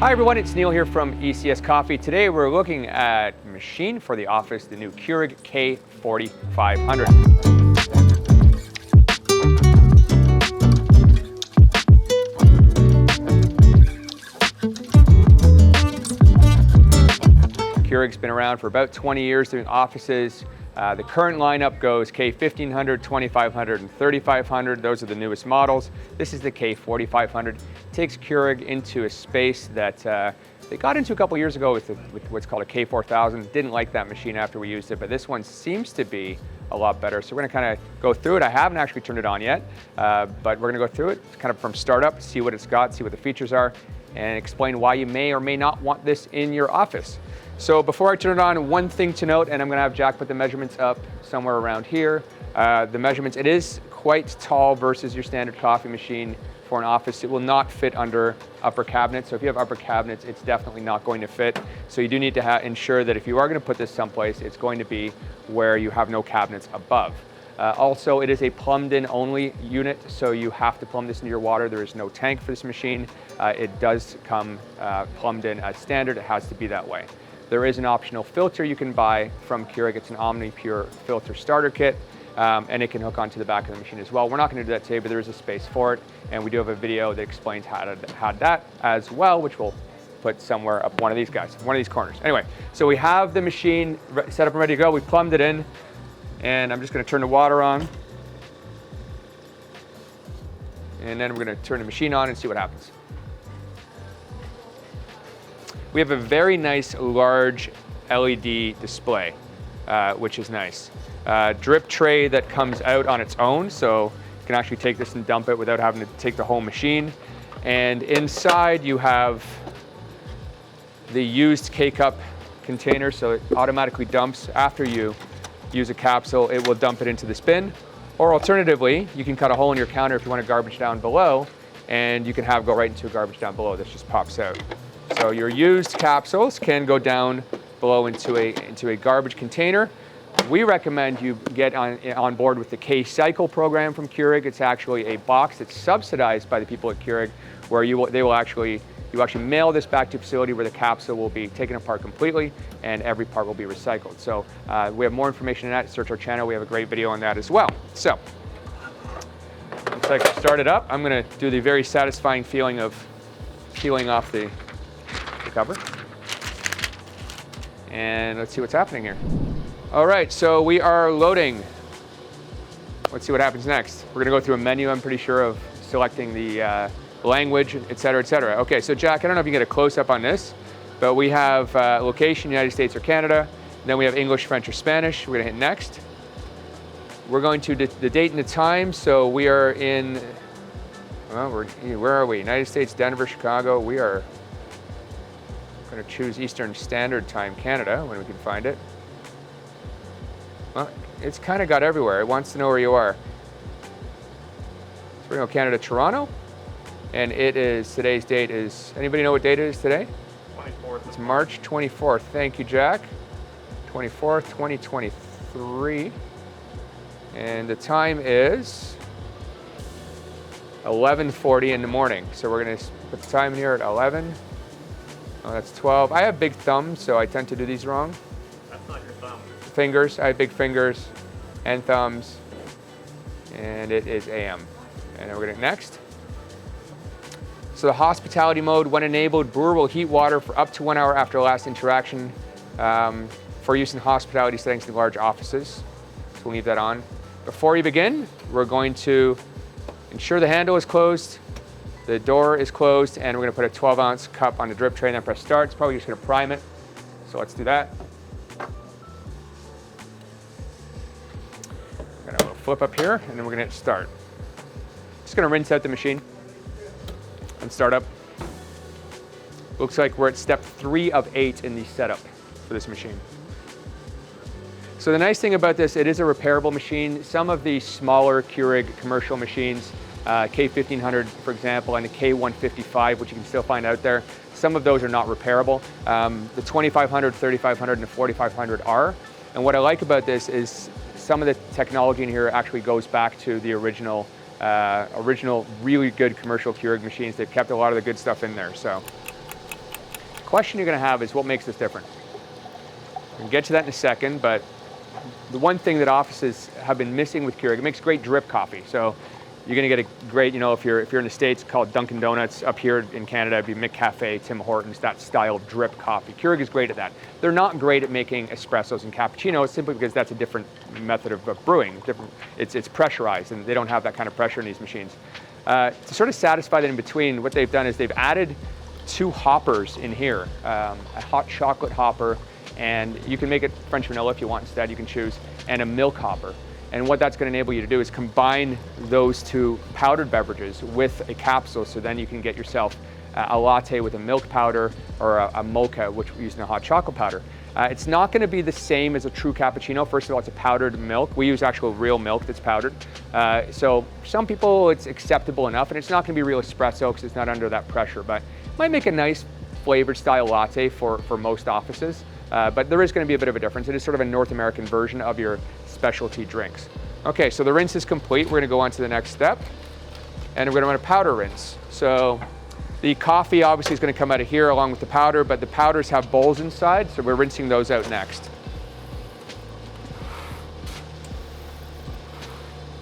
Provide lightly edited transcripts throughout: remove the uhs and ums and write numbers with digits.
Hi everyone, it's Neil here from ECS Coffee. Today we're looking at a machine for the office, the new Keurig K4500. Keurig's been around for about 20 years doing offices. The current lineup goes K1500, 2500, and 3500. Those are the newest models. This is the K4500. Takes Keurig into a space that they got into a couple years ago with what's called a K4000. Didn't like that machine after we used it, but this one seems to be a lot better. So we're gonna kind of go through it. I haven't actually turned it on yet, but we're gonna go through it kind of from startup, see what it's got, see what the features are, and explain why you may or may not want this in your office. So before I turn it on, one thing to note, and I'm gonna have Jack put the measurements up somewhere around here. The measurements, it is quite tall versus your standard coffee machine for an office. It will not fit under upper cabinets. So if you have upper cabinets, it's definitely not going to fit. So you do need to ensure that if you are gonna put this someplace, it's going to be where you have no cabinets above. Also, it is a plumbed in only unit, so you have to plumb this into your water. There is no tank for this machine. It does come plumbed in as standard. It has to be that way. There is an optional filter you can buy from Keurig. It's an OmniPure filter starter kit, and it can hook onto the back of the machine as well. We're not going to do that today, but there is a space for it, and we do have a video that explains how to add that as well, which we'll put somewhere up one of these guys, one of these corners. Anyway, so we have the machine set up and ready to go. We plumbed it in, and I'm just going to turn the water on, and then we're going to turn the machine on and see what happens. We have a very nice large LED display, which is nice. Drip tray that comes out on its own, so you can actually take this and dump it without having to take the whole machine. And inside you have the used K-cup container, so it automatically dumps after you use a capsule. It will dump it into this bin. Or alternatively, you can cut a hole in your counter if you want a garbage down below, and you can have go right into a garbage down below. This just pops out. So your used capsules can go down below into a garbage container. We recommend you get on board with the K-Cycle program from Keurig. It's actually a box that's subsidized by the people at Keurig, where you actually mail this back to a facility where the capsule will be taken apart completely and every part will be recycled. So we have more information on that. Search our channel. We have a great video on that as well. So looks like I started up. I'm going to do the very satisfying feeling of peeling off the cover. And let's see what's happening here. All right, so we are loading. Let's see what happens next. We're gonna go through a menu, I'm pretty sure, of selecting the language, et cetera, et cetera. Okay, so Jack, I don't know if you can get a close-up on this, but we have location, United States or Canada. Then we have English, French, or Spanish. We're gonna hit next. We're going to the date and the time. So we are in, well, where are we? United States, Denver, Chicago. We are going to choose Eastern Standard Time Canada when we can find it. Well, it's kind of got everywhere. It wants to know where you are. So we're going to go Canada, Toronto. And it is, today's date is, anybody know what date it is today? 24th. It's March 24th. Thank you, Jack. 24th, 2023. And the time is 11:40 in the morning. So we're going to put the time here at 11. Oh, that's 12. I have big thumbs, so I tend to do these wrong. That's not your thumb. Fingers. I have big fingers and thumbs. And it is AM. And then we're going to next. So the hospitality mode, when enabled, brewer will heat water for up to 1 hour after last interaction for use in hospitality settings in large offices. So we'll leave that on. Before we begin, we're going to ensure the handle is closed. The door is closed, and we're going to put a 12-ounce cup on the drip tray and then press start. It's probably just going to prime it. So let's do that. We're going to flip up here, and then we're going to hit start. Just going to rinse out the machine and start up. Looks like we're at step 3 of 8 in the setup for this machine. So the nice thing about this, it is a repairable machine. Some of the smaller Keurig commercial machines, K1500, for example, and the K155, which you can still find out there, some of those are not repairable. The 2500, 3500, and the 4500 are. And what I like about this is some of the technology in here actually goes back to the original really good commercial Keurig machines. They've kept a lot of the good stuff in there. So question you're going to have is what makes this different. We'll get to that in a second, but the one thing that offices have been missing with Keurig, it makes great drip coffee. So you're going to get a great, if you're in the States, called Dunkin' Donuts. Up here in Canada, it'd be McCafe, Tim Hortons, that style of drip coffee. Keurig is great at that. They're not great at making espressos and cappuccinos simply because that's a different method of brewing. It's pressurized, and they don't have that kind of pressure in these machines. To sort of satisfy that in between, what they've done is they've added 2 hoppers in here, a hot chocolate hopper, and you can make it French vanilla if you want instead, you can choose, and a milk hopper. And what that's going to enable you to do is combine those 2 powdered beverages with a capsule, so then you can get yourself a latte with a milk powder or a mocha, which we're using a hot chocolate powder. It's not going to be the same as a true cappuccino. First of all, it's a powdered milk. We use actual real milk that's powdered. So for some people, it's acceptable enough, and it's not going to be real espresso because it's not under that pressure, but it might make a nice flavored style latte for most offices. But there is going to be a bit of a difference. It is sort of a North American version of your specialty drinks. Okay, so the rinse is complete. We're going to go on to the next step, and we're going to run a powder rinse. So the coffee obviously is going to come out of here along with the powder, but the powders have bowls inside, so we're rinsing those out next.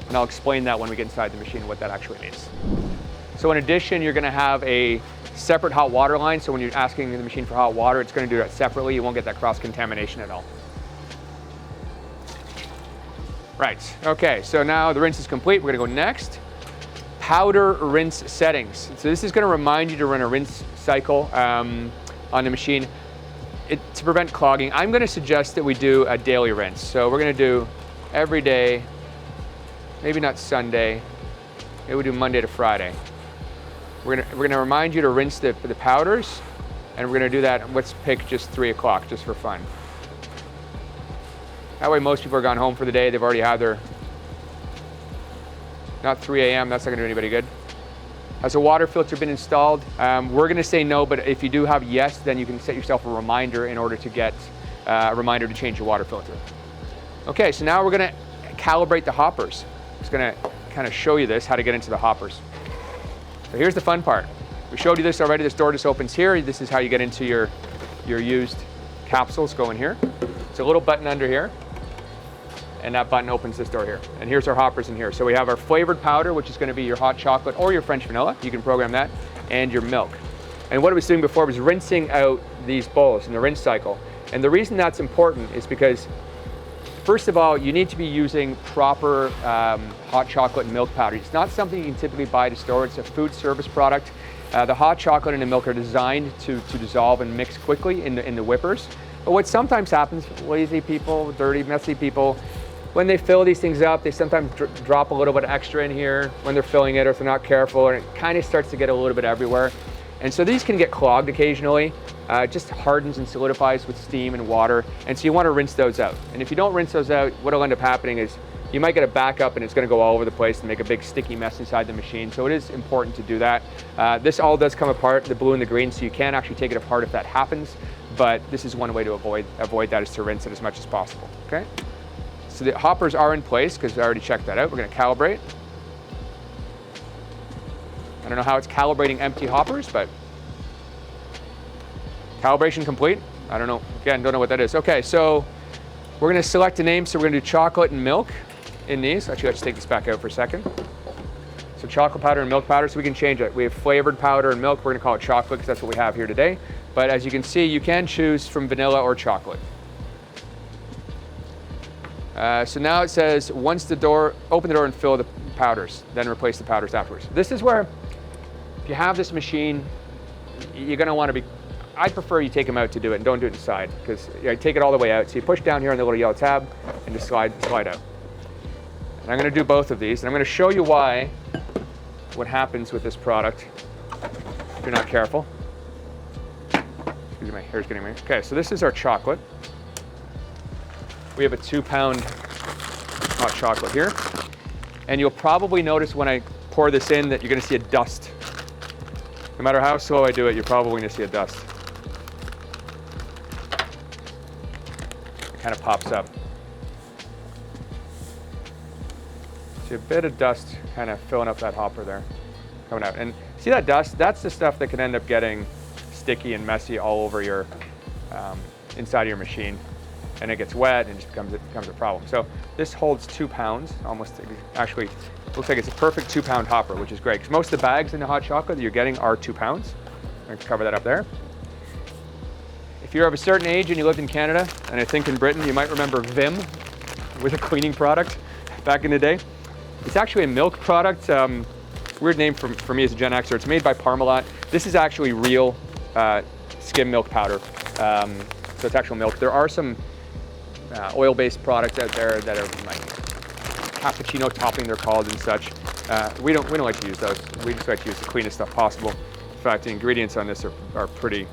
And I'll explain that when we get inside the machine, what that actually means. So in addition, you're going to have a separate hot water line, so when you're asking the machine for hot water, it's going to do that separately. You won't get that cross-contamination at all. Right, okay, so now the rinse is complete. We're going to go next. Powder rinse settings. So this is going to remind you to run a rinse cycle on the machine to prevent clogging. I'm going to suggest that we do a daily rinse. So we're going to do every day, maybe not Sunday, maybe we do Monday to Friday. We're going to remind you to rinse the powders, and we're going to do that. Let's pick just 3 o'clock just for fun. That way most people are gone home for the day. They've already had their, not 3 a.m., that's not gonna do anybody good. Has a water filter been installed? We're gonna say no, but if you do have yes, then you can set yourself a reminder in order to get a reminder to change your water filter. Okay, so now we're gonna calibrate the hoppers. Just gonna kind of show you this, how to get into the hoppers. So here's the fun part. We showed you this already. This door just opens here. This is how you get into your used capsules. Go in here. It's a little button under here, and that button opens this door here. And here's our hoppers in here. So we have our flavored powder, which is going to be your hot chocolate or your French vanilla. You can program that, and your milk. And what I was doing before was rinsing out these bowls in the rinse cycle. And the reason that's important is because, first of all, you need to be using proper hot chocolate and milk powder. It's not something you can typically buy at a store. It's a food service product. The hot chocolate and the milk are designed to dissolve and mix quickly in the whippers. But what sometimes happens, lazy people, dirty, messy people, when they fill these things up, they sometimes drop a little bit extra in here when they're filling it, or if they're not careful, and it kind of starts to get a little bit everywhere. And so these can get clogged occasionally. It just hardens and solidifies with steam and water, and so you want to rinse those out. And if you don't rinse those out, what will end up happening is you might get a backup and it's going to go all over the place and make a big sticky mess inside the machine. So it is important to do that. This all does come apart, the blue and the green, so you can actually take it apart if that happens. But this is one way to avoid that, is to rinse it as much as possible. Okay. So the hoppers are in place because I already checked that out. We're going to calibrate. I don't know how it's calibrating empty hoppers, but calibration complete. I don't know. Again, don't know what that is. Okay, so we're going to select a name. So we're going to do chocolate and milk in these. Actually, let's take this back out for a second. So chocolate powder and milk powder, so we can change it. We have flavored powder and milk. We're going to call it chocolate because that's what we have here today. But as you can see, you can choose from vanilla or chocolate. So now it says, open the door and fill the powders, then replace the powders afterwards. This is where, if you have this machine, you're going to want to be, I prefer you take them out to do it and don't do it inside, because you take it all the way out. So you push down here on the little yellow tab and just slide out. And I'm going to do both of these, and I'm going to show you what happens with this product if you're not careful. Excuse me, my hair's getting me. Okay, so this is our chocolate. We have a 2-pound hot chocolate here. And you'll probably notice when I pour this in that you're going to see a dust. No matter how slow I do it, you're probably going to see a dust. It kind of pops up. See a bit of dust kind of filling up that hopper there, coming out. And see that dust? That's the stuff that can end up getting sticky and messy all over your inside of your machine, and it gets wet and it just becomes a problem. So this holds 2 pounds, almost. Actually, looks like it's a perfect 2-pound hopper, which is great because most of the bags in the hot chocolate that you're getting are 2 pounds. I'm going to cover that up there. If you're of a certain age and you lived in Canada, and I think in Britain, you might remember Vim with a cleaning product back in the day. It's actually a milk product. Weird name for me as a Gen Xer. It's made by Parmalat. This is actually real skim milk powder. So it's actual milk. There are some oil-based products out there that are like cappuccino topping, they're called, and such. We don't like to use those. We just like to use the cleanest stuff possible. In fact, the ingredients on this are pretty.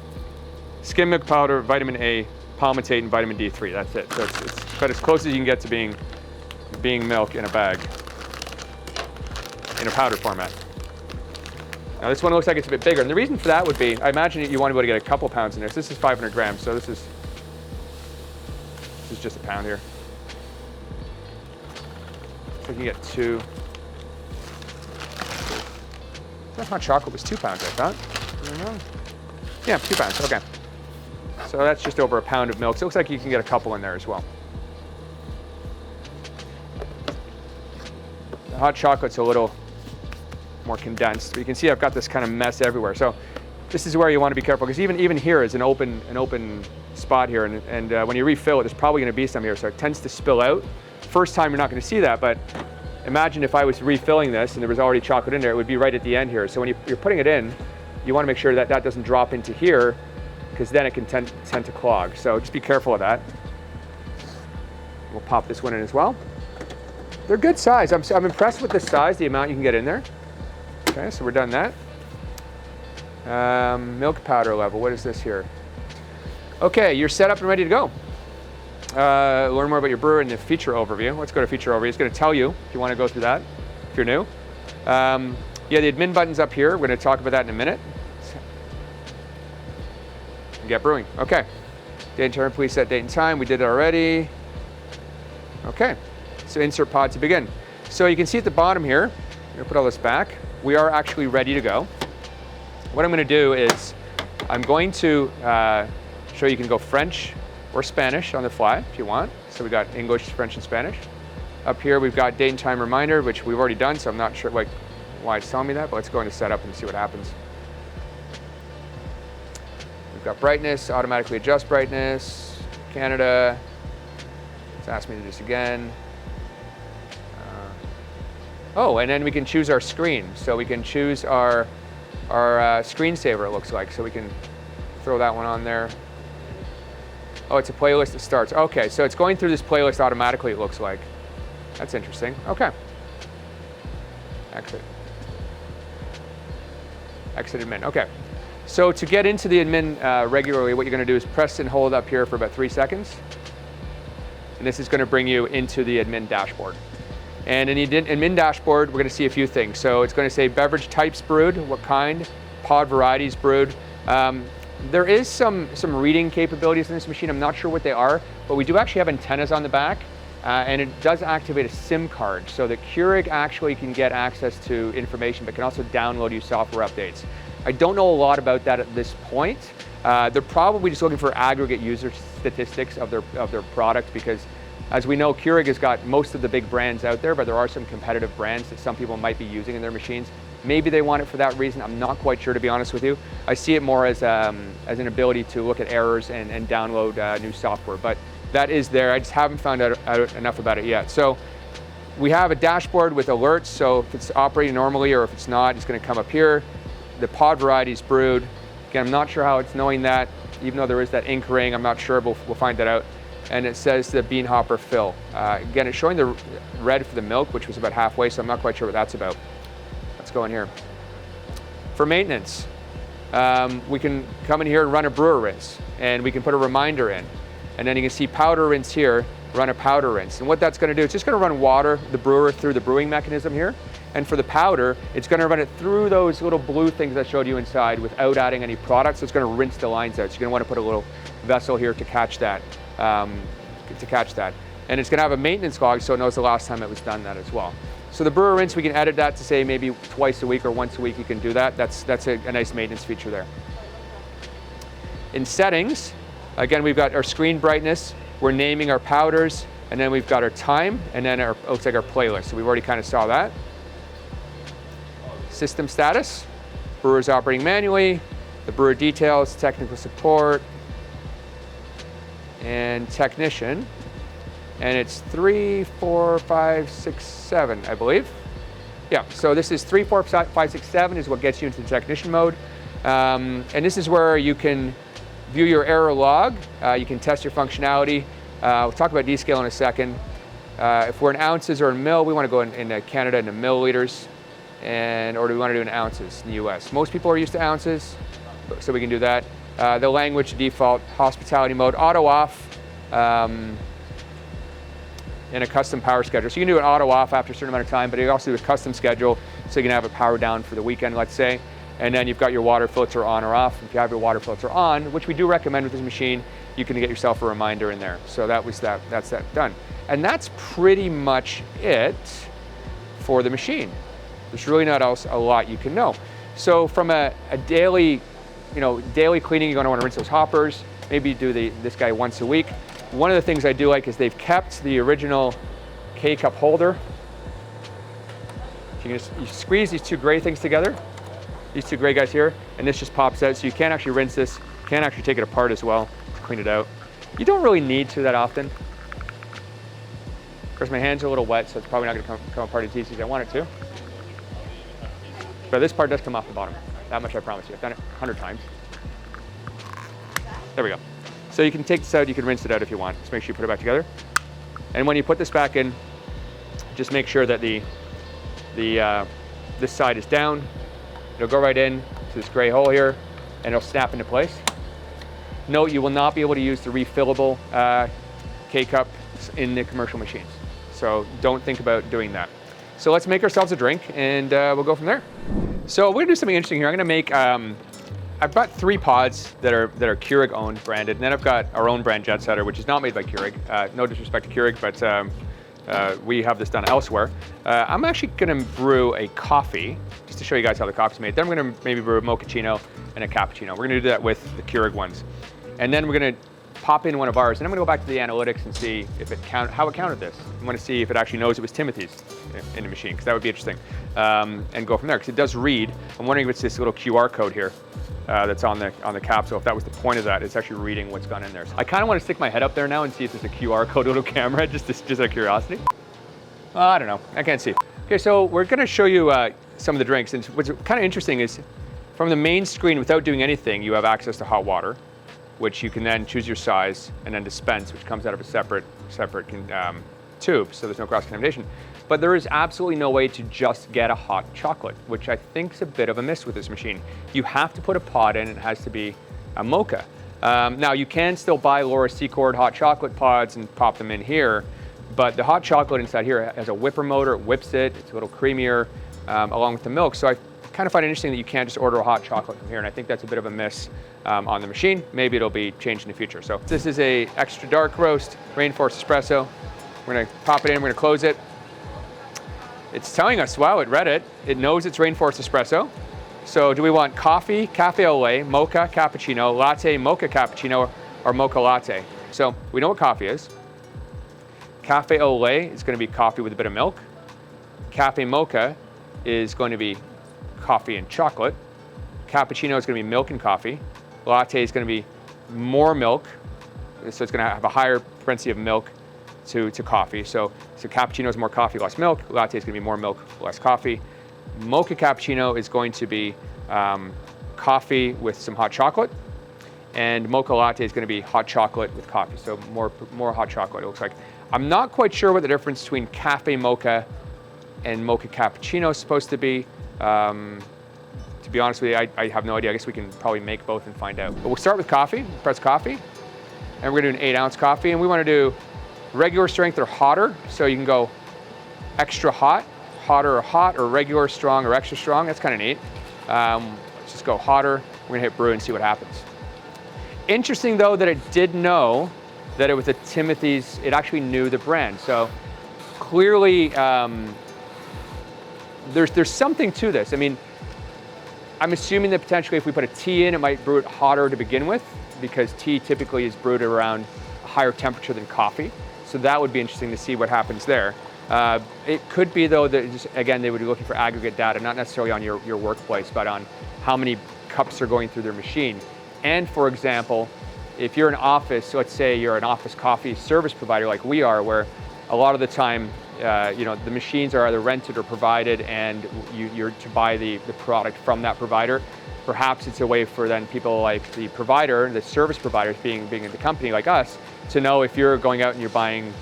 Skim milk powder, vitamin A, palmitate, and vitamin D3. That's it. So it's about as close as you can get to being milk in a bag, in a powder format. Now this one looks like it's a bit bigger, and the reason for that would be, I imagine you want to be able to get a couple pounds in this. This is 500 grams, so this is just a pound here. So you can get 2. That hot chocolate was 2 pounds, I thought. I don't know. Yeah, 2 pounds, okay. So that's just over a pound of milk. So it looks like you can get a couple in there as well. The hot chocolate's a little more condensed. But you can see I've got this kind of mess everywhere. So this is where you want to be careful, because even here is an open spot here, and when you refill it, there's probably going to be some here, so it tends to spill out. First time you're not going to see that, but imagine if I was refilling this and there was already chocolate in there, it would be right at the end here. So when you're putting it in, you want to make sure that that doesn't drop into here, because then it can tend to clog. So just be careful of that. We'll pop this one in as well. They're good size. I'm impressed with the size, the amount you can get in there. Okay, so we're done that. Milk powder level, what is this here? Okay, you're set up and ready to go. Learn more about your brewer in the feature overview. Let's go to feature overview. It's going to tell you if you want to go through that, if you're new. Yeah, the admin button's up here. We're going to talk about that in a minute. Get brewing. Okay. Date and time, please set date and time. We did it already. Okay. So insert pod to begin. So you can see at the bottom here, I'm going to put all this back. We are actually ready to go. What I'm going to do is I'm going to show you can go French or Spanish on the fly if you want. So we got English, French, and Spanish. Up here we've got date and time reminder, which we've already done, so I'm not sure why it's telling me that, but let's go into setup and see what happens. We've got brightness, automatically adjust brightness, Canada. It's asked me to do this again. Oh, and then we can choose our screen. So we can choose our screensaver, it looks like. So we can throw that one on there. Oh, it's a playlist that starts. Okay, so it's going through this playlist automatically, it looks like. That's interesting. Okay. Exit. Exit admin. Okay. So to get into the admin regularly, what you're going to do is press and hold up here for about 3 seconds. And this is going to bring you into the admin dashboard. And in the admin dashboard, we're going to see a few things. So it's going to say beverage types brewed, what kind, pod varieties brewed. There is some reading capabilities in this machine. I'm not sure what they are, but we do actually have antennas on the back, and it does activate a SIM card. So the Keurig actually can get access to information, but can also download you software updates. I don't know a lot about that at this point. They're probably just looking for aggregate user statistics of their product, because as we know, Keurig has got most of the big brands out there, but there are some competitive brands that some people might be using in their machines. Maybe they want it for that reason. I'm not quite sure, to be honest with you. I see it more as an ability to look at errors and download new software, but that is there. I just haven't found out enough about it yet. So we have a dashboard with alerts, so if it's operating normally or if it's not, it's going to come up here. The pod varieties brewed. Again, I'm not sure how it's knowing that, even though there is that ink ring. I'm not sure, but we'll find that out. And it says the bean hopper fill. Again, it's showing the red for the milk, which was about halfway, so I'm not quite sure what that's about. Let's go in here. For maintenance, we can come in here and run a brewer rinse, and we can put a reminder in. And then you can see powder rinse here, run a powder rinse. And what that's going to do, it's just going to run water, the brewer, through the brewing mechanism here. And for the powder, it's going to run it through those little blue things I showed you inside without adding any product, so it's going to rinse the lines out. So you're going to want to put a little vessel here to catch that. And it's going to have a maintenance log, so it knows the last time it was done that as well. So the brewer rinse, we can edit that to say maybe twice a week or once a week you can do that. That's a nice maintenance feature there. In settings, again, we've got our screen brightness, we're naming our powders, and then we've got our time, and then it looks like our playlist. So we've already kind of saw that. System status, brewer's operating manually, the brewer details, technical support, and technician. And it's 3, 4, 5, 6, 7, I believe. Yeah, so this is 3, 4, 5, 6, 7 is what gets you into the technician mode. And this is where you can view your error log. You can test your functionality. We'll talk about descale in a second. If we're in ounces or in mil, we want to go in Canada into milliliters, or do we want to do in ounces in the US? Most people are used to ounces, so we can do that. The language default, hospitality mode, auto off, and a custom power schedule. So you can do an auto off after a certain amount of time, but you also do a custom schedule, so you can have it power down for the weekend, let's say. And then you've got your water filter on or off. If you have your water filter on, which we do recommend with this machine, you can get yourself a reminder in there. So that's that done. And that's pretty much it for the machine. There's really not else a lot you can know. So from a daily, daily cleaning, you're going to want to rinse those hoppers. Maybe you do this guy once a week. One of the things I do like is they've kept the original K-cup holder. So you squeeze these two gray things together, these two gray guys here, and this just pops out. So you can't actually rinse this, can't actually take it apart as well to clean it out. You don't really need to that often. Of course, my hands are a little wet, so it's probably not going to come apart as easy as I want it to. But this part does come off the bottom. That much I promise you. I've done it 100 times. There we go. So you can take this out, you can rinse it out if you want. Just make sure you put it back together. And when you put this back in, just make sure that this side is down. It'll go right in to this gray hole here, and it'll snap into place. Note, you will not be able to use the refillable K-cup in the commercial machines. So don't think about doing that. So let's make ourselves a drink, and we'll go from there. So we're gonna do something interesting here. I'm gonna make, I've got 3 pods that are Keurig owned, branded, and then I've got our own brand Jet Setter, which is not made by Keurig. No disrespect to Keurig, but we have this done elsewhere. I'm actually gonna brew a coffee, just to show you guys how the coffee's made. Then we're gonna maybe brew a mochaccino and a cappuccino. We're gonna do that with the Keurig ones. And then we're gonna pop in one of ours, and I'm gonna go back to the analytics and see if how it counted this. I'm gonna see if it actually knows it was Timothy's in the machine, because that would be interesting. And go from there, because it does read. I'm wondering if it's this little QR code here that's on the capsule. If that was the point of that, it's actually reading what's gone in there. So I kind of want to stick my head up there now and see if there's a QR code little camera, just out of curiosity. I don't know, I can't see. Okay, so we're gonna show you some of the drinks, and what's kind of interesting is from the main screen, without doing anything, you have access to hot water, which you can then choose your size and then dispense, which comes out of a separate tube, so there's no cross-contamination. But there is absolutely no way to just get a hot chocolate, which I think is a bit of a miss with this machine. You have to put a pod in, it has to be a mocha. Now you can still buy Laura Secord hot chocolate pods and pop them in here, but the hot chocolate inside here has a whipper motor, it whips it, it's a little creamier, along with the milk. So I kind of find it interesting that you can't just order a hot chocolate from here, and I think that's a bit of a miss on the machine. Maybe it'll be changed in the future. So this is a extra dark roast, Rainforest Espresso. We're gonna pop it in, we're gonna close it. It's telling us, wow, it read it. It knows it's Rainforest Espresso. So do we want coffee, cafe au lait, mocha, cappuccino, latte, mocha cappuccino, or mocha latte? So we know what coffee is. Cafe au lait is gonna be coffee with a bit of milk. Cafe mocha is going to be coffee and chocolate. Cappuccino is gonna be milk and coffee. Latte is gonna be more milk. So it's gonna have a higher propensity of milk to coffee. So cappuccino is more coffee, less milk. Latte is going to be more milk, less coffee. Mocha cappuccino is going to be coffee with some hot chocolate. And mocha latte is going to be hot chocolate with coffee. So more hot chocolate, it looks like. I'm not quite sure what the difference between cafe mocha and mocha cappuccino is supposed to be. To be honest with you, I have no idea. I guess we can probably make both and find out. But we'll start with coffee, press coffee. And we're going to do an 8-ounce coffee. And we want to do regular strength or hotter, so you can go extra hot, hotter or hot, or regular strong or extra strong. That's kind of neat. Let's just go hotter. We're gonna hit brew and see what happens. Interesting though that it did know that it was a Timothy's, it actually knew the brand. So clearly there's something to this. I mean, I'm assuming that potentially if we put a tea in, it might brew it hotter to begin with. because tea typically is brewed around a higher temperature than coffee. So that would be interesting to see what happens there. It could be though that just, again, they would be looking for aggregate data, not necessarily on your workplace, but on how many cups are going through their machine. And for example, if you're an office, let's say you're an office coffee service provider like we are, where a lot of the time, the machines are either rented or provided and you're to buy the product from that provider. Perhaps it's a way for then people like the provider, the service providers being in the company like us, to know if you're going out and you're buying,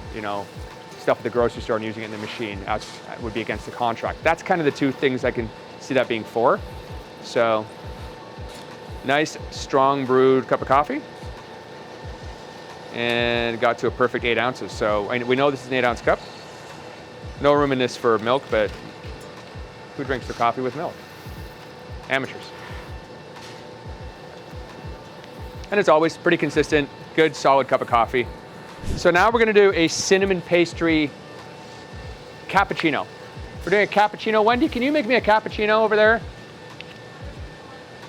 stuff at the grocery store and using it in the machine, as would be against the contract. That's kind of the two things I can see that being for. So, nice, strong brewed cup of coffee. And got to a perfect 8 ounces. So we know this is an 8 ounce cup. No room in this for milk, but who drinks their coffee with milk? Amateurs. And as always, pretty consistent, good, solid cup of coffee. So now we're gonna do a cinnamon pastry cappuccino. We're doing a cappuccino. Wendy, can you make me a cappuccino over there?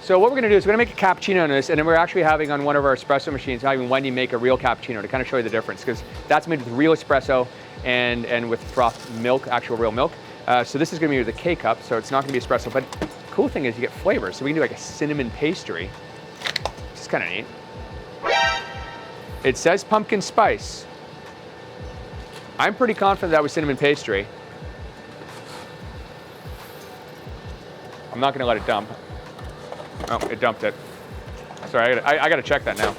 So what we're gonna do is we're gonna make a cappuccino in this, and then we're actually having on one of our espresso machines, having Wendy make a real cappuccino to kind of show you the difference, because that's made with real espresso and with frothed milk, actual real milk. So this is gonna be with a K-cup, so it's not gonna be espresso, but the cool thing is you get flavors. So we can do like a cinnamon pastry, which is kind of neat. It says pumpkin spice. I'm pretty confident that was cinnamon pastry. I'm not gonna let it dump. Oh, it dumped it. Sorry, I gotta check that now.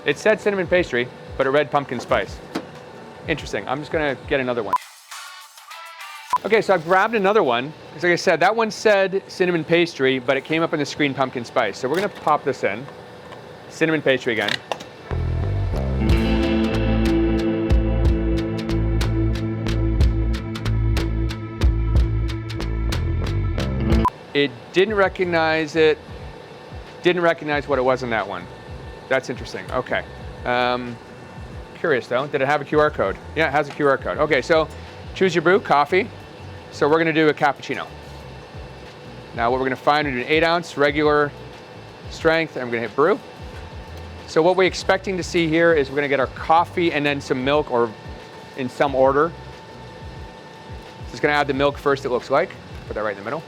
It said cinnamon pastry, but it read pumpkin spice. Interesting, I'm just gonna get another one. Okay, so I've grabbed another one, because like I said, that one said cinnamon pastry, but it came up on the screen pumpkin spice. So we're gonna pop this in. Cinnamon pastry again. It didn't recognize it, didn't recognize what it was in that one. That's interesting, okay. Curious though, did it have a QR code? Yeah, it has a QR code. Okay, so choose your brew, coffee. So we're gonna do a cappuccino. Now what we're gonna find, we're gonna do an 8 ounce regular strength, and I'm gonna hit brew. So what we're expecting to see here is we're gonna get our coffee and then some milk, or in some order. Just gonna add the milk first, it looks like. Put that right in the middle.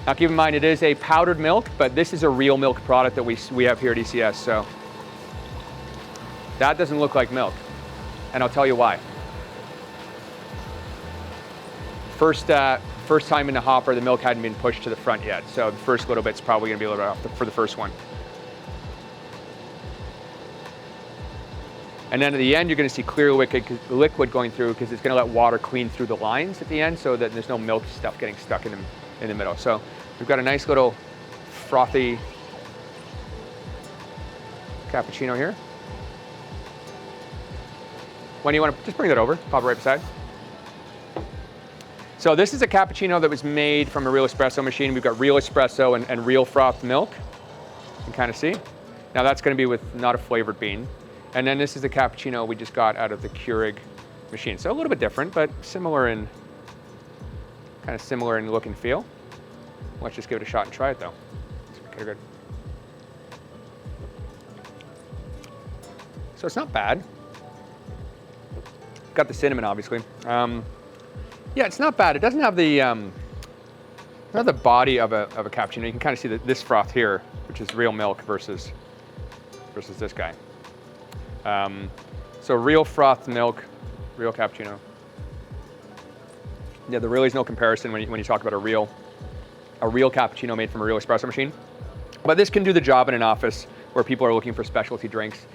Now keep in mind, it is a powdered milk, but this is a real milk product that we have here at ECS, so. That doesn't look like milk, and I'll tell you why. First time in the hopper, the milk hadn't been pushed to the front yet, so the first little bit's probably gonna be a little bit off for the first one. And then at the end, you're gonna see clear liquid going through, because it's gonna let water clean through the lines at the end, so that there's no milk stuff getting stuck in the middle. So we've got a nice little frothy cappuccino here. When you want to just bring that over, pop it right beside. So this is a cappuccino that was made from a real espresso machine. We've got real espresso and real frothed milk. You can kind of see. Now that's going to be with not a flavored bean. And then this is the cappuccino we just got out of the Keurig machine. So a little bit different, but similar in look and feel. Let's just give it a shot and try it though. Okay, good. So it's not bad. Got the cinnamon, obviously. Yeah, it's not bad. It doesn't have the body of a cappuccino. You can kind of see this froth here, which is real milk versus this guy. So real frothed milk, real cappuccino. Yeah, there really is no comparison when you talk about a real cappuccino made from a real espresso machine. But this can do the job in an office where people are looking for specialty drinks,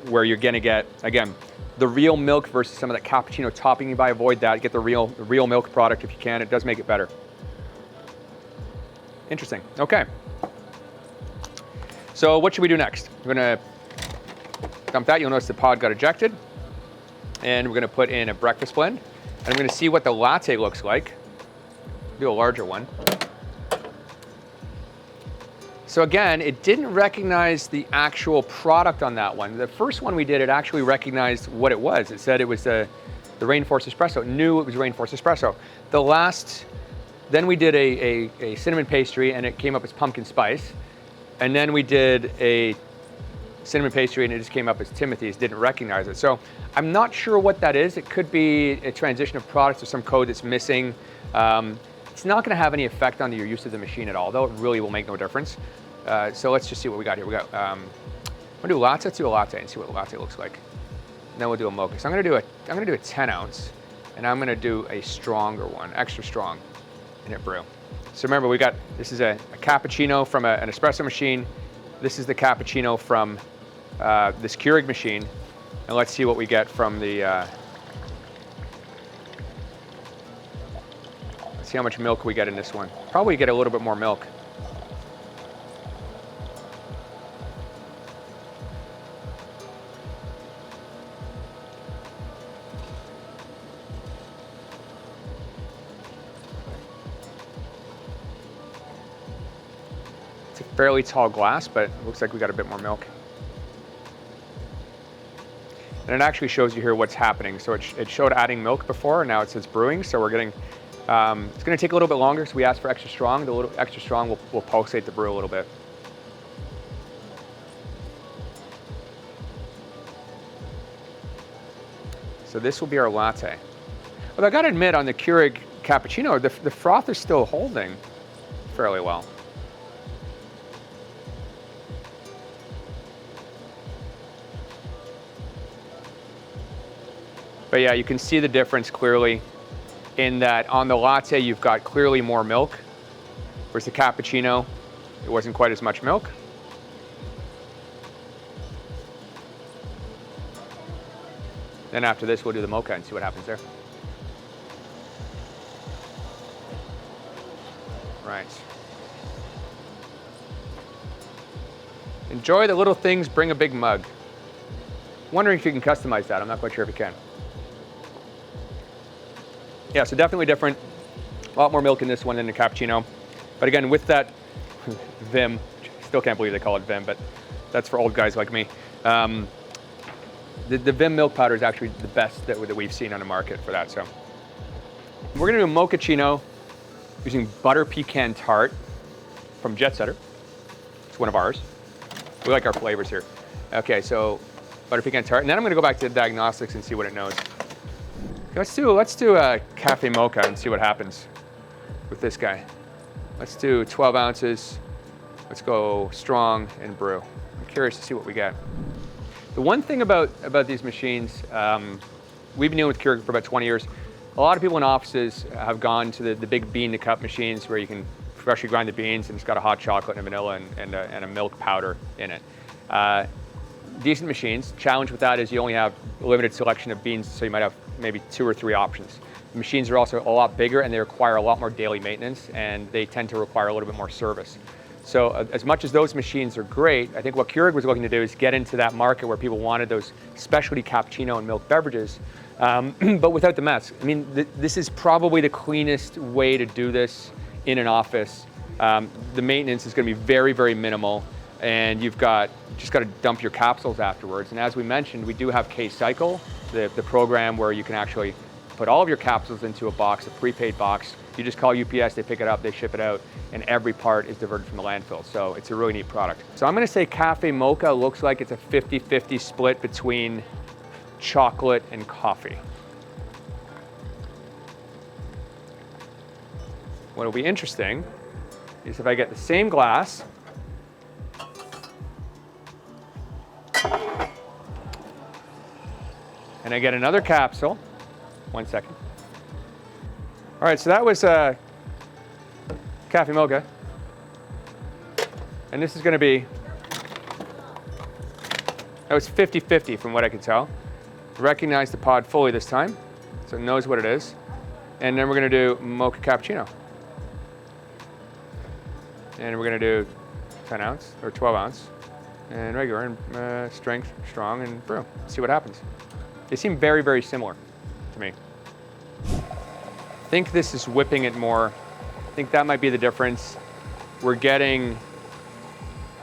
where you're gonna get, again, the real milk versus some of that cappuccino topping you buy. Avoid that. Get the real milk product if you can. It does make it better. Interesting. Okay. So what should we do next? We're gonna dump that. You'll notice the pod got ejected. And we're gonna put in a breakfast blend. And I'm gonna see what the latte looks like. Do a larger one. So again, it didn't recognize the actual product on that one. The first one we did, it actually recognized what it was. It said it was the Rainforest Espresso. It knew it was Rainforest Espresso. Then we did a cinnamon pastry, and it came up as pumpkin spice. And then we did a cinnamon pastry and it just came up as Timothy's, didn't recognize it. So I'm not sure what that is. It could be a transition of products or some code that's missing. It's not gonna have any effect on your use of the machine at all, though it really will make no difference. So let's just see what we got here. We got, we'll do latte, let's do a latte and see what a latte looks like. And then we'll do a mocha. So I'm gonna do a 10 ounce and I'm gonna do a stronger one, extra strong in it brew. So remember, this is a cappuccino from an espresso machine. This is the cappuccino from this Keurig machine. And let's see what we get from the, let's see how much milk we get in this one. Probably get a little bit more milk. It's a fairly tall glass, but it looks like we got a bit more milk. And it actually shows you here what's happening. So it showed adding milk before, and now it says brewing. So we're getting, it's gonna take a little bit longer, so we asked for extra strong. The little extra strong will pulsate the brew a little bit. So this will be our latte. But I gotta admit, on the Keurig cappuccino, the froth is still holding fairly well. But yeah, you can see the difference clearly in that on the latte, you've got clearly more milk, whereas the cappuccino, it wasn't quite as much milk. Then after this, we'll do the mocha and see what happens there. Right. Enjoy the little things, bring a big mug. Wondering if you can customize that. I'm not quite sure if you can. Yeah, so definitely different. A lot more milk in this one than the cappuccino. But again, with that Vim, still can't believe they call it Vim, but that's for old guys like me. The Vim milk powder is actually the best that we've seen on the market for that. So we're gonna do a mochaccino using butter pecan tart from Jet Setter. It's one of ours. We like our flavors here. Okay, so butter pecan tart, and then I'm gonna go back to the diagnostics and see what it knows. Let's do a cafe mocha and see what happens with this guy. Let's do 12 ounces. Let's go strong and brew. I'm curious to see what we get. The one thing about these machines, we've been dealing with Keurig for about 20 years. A lot of people in offices have gone to the big bean to cup machines where you can freshly grind the beans and it's got a hot chocolate and a vanilla and a milk powder in it. Decent machines. Challenge with that is you only have a limited selection of beans, so you might have maybe 2 or 3 options. The machines are also a lot bigger and they require a lot more daily maintenance and they tend to require a little bit more service. So as much as those machines are great, I think what Keurig was looking to do is get into that market where people wanted those specialty cappuccino and milk beverages, but without the mess. I mean, this is probably the cleanest way to do this in an office. The maintenance is going to be very, very minimal, and you've just got to dump your capsules afterwards. And as we mentioned, we do have K-Cycle, the program where you can actually put all of your capsules into a box, a prepaid box. You just call UPS, they pick it up, they ship it out, and every part is diverted from the landfill. So it's a really neat product. So I'm gonna say Cafe Mocha looks like it's a 50-50 split between chocolate and coffee. What'll be interesting is if I get the same glass, and I get another capsule. 1 second. All right, so that was Cafe Mocha. And this is gonna be, that was 50-50 from what I could tell. Recognize the pod fully this time, so it knows what it is. And then we're gonna do Mocha Cappuccino. And we're gonna do 10 ounce or 12 ounce and regular and strength, strong, and brew. See what happens. They seem very, very similar to me. I think this is whipping it more. I think that might be the difference. We're getting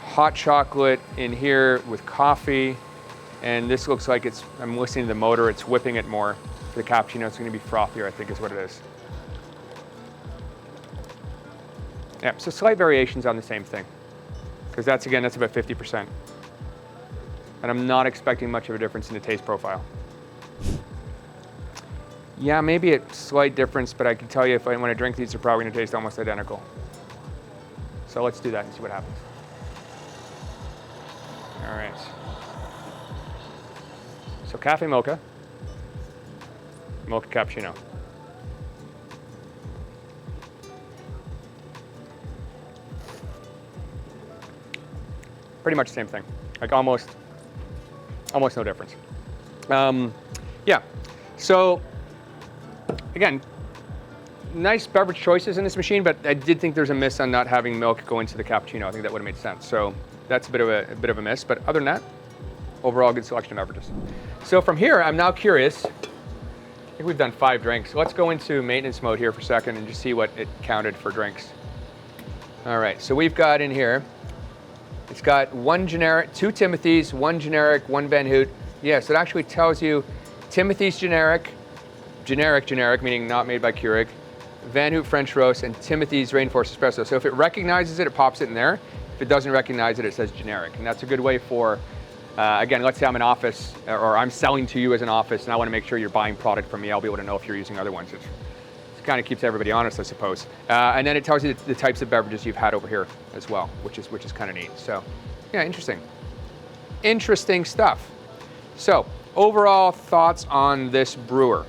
hot chocolate in here with coffee, and this looks like it's, I'm listening to the motor, it's whipping it more. For the cappuccino, it's gonna be frothier, I think is what it is. Yeah, so slight variations on the same thing. because that's about 50%. And I'm not expecting much of a difference in the taste profile. Yeah, maybe a slight difference, but I can tell you when I drink these, they're probably gonna taste almost identical. So let's do that and see what happens. All right. So cafe mocha, mocha cappuccino. Pretty much the same thing, like almost no difference. Yeah, so again, nice beverage choices in this machine, but I did think there's a miss on not having milk go into the cappuccino. I think that would have made sense. So that's a bit of a miss, but other than that, overall good selection of beverages. So from here, I'm now curious. I think we've done 5 drinks. Let's go into maintenance mode here for a second and just see what it counted for drinks. All right, so we've got in here, it's got 1 generic, 2 Timothy's, 1 generic, 1 Van Hoot. Yes, it actually tells you Timothy's generic, meaning not made by Keurig, Van Hoot French Roast, and Timothy's Rainforest Espresso. So if it recognizes it, it pops it in there. If it doesn't recognize it, it says generic. And that's a good way for, again, let's say I'm an office, or I'm selling to you as an office, and I want to make sure you're buying product from me. I'll be able to know if you're using other ones. It kind of keeps everybody honest, I suppose. And then it tells you the types of beverages you've had over here as well, which is kind of neat. So, yeah, interesting stuff. So, overall thoughts on this brewer.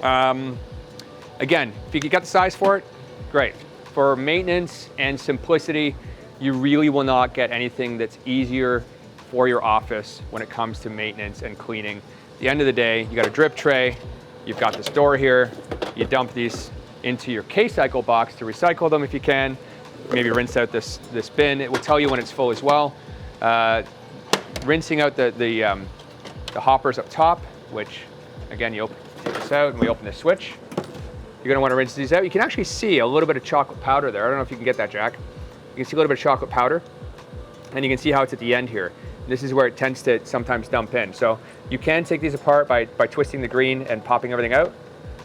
Again, if you got the size for it, great. For maintenance and simplicity, you really will not get anything that's easier for your office when it comes to maintenance and cleaning. At the end of the day, you got a drip tray, you've got this door here, you dump these into your K-cycle box to recycle them if you can. Maybe rinse out this bin. It will tell you when it's full as well. Rinsing out the hoppers up top, which again, take this out and we open the switch. You're gonna wanna rinse these out. You can actually see a little bit of chocolate powder there. I don't know if you can get that, Jack. You can see a little bit of chocolate powder, and you can see how it's at the end here. This is where it tends to sometimes dump in. So you can take these apart by twisting the green and popping everything out.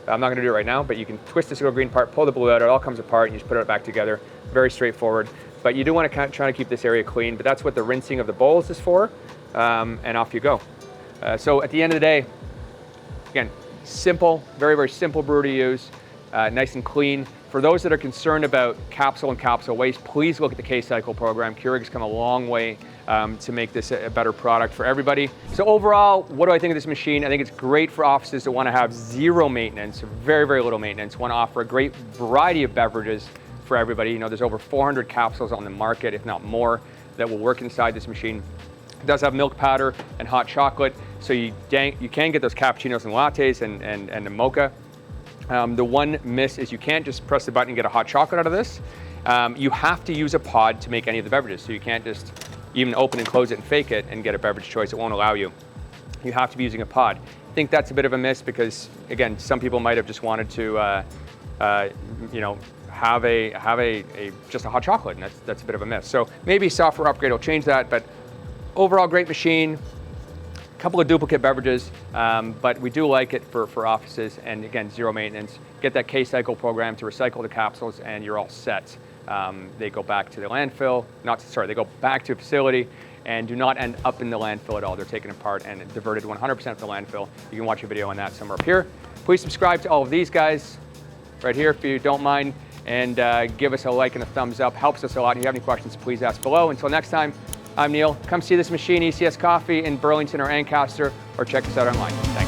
I'm not gonna do it right now, but you can twist this little green part, pull the blue out, it all comes apart, and you just put it back together. Very straightforward. But you do wanna try to keep this area clean, but that's what the rinsing of the bowls is for, and off you go. So at the end of the day, again, simple, very, very simple brew to use, nice and clean. For those that are concerned about capsule and capsule waste, please look at the K-Cycle program. Keurig's come a long way to make this a better product for everybody. So overall, what do I think of this machine? I think it's great for offices that want to have zero maintenance, very, very little maintenance, want to offer a great variety of beverages for everybody. You know, there's over 400 capsules on the market, if not more, that will work inside this machine. It does have milk powder and hot chocolate, so you can get those cappuccinos and lattes and the mocha. The one miss is you can't just press the button and get a hot chocolate out of this. You have to use a pod to make any of the beverages, so you can't just even open and close it and fake it and get a beverage choice. It won't allow you. You have to be using a pod. I think that's a bit of a miss because, again, some people might have just wanted to, you know, have just a hot chocolate, and that's a bit of a miss. So maybe software upgrade will change that, but overall great machine. Couple of duplicate beverages, but we do like it for offices, and again, zero maintenance. Get that K-Cycle program to recycle the capsules and you're all set. They go back to the landfill, they go back to a facility and do not end up in the landfill at all. They're taken apart and diverted 100% to the landfill. You can watch a video on that somewhere up here. Please subscribe to all of these guys right here if you don't mind, and give us a like and a thumbs up. Helps us a lot. If you have any questions, please ask below. Until next time, I'm Neil. Come see this machine, ECS Coffee in Burlington or Ancaster, or check us out online. Thanks.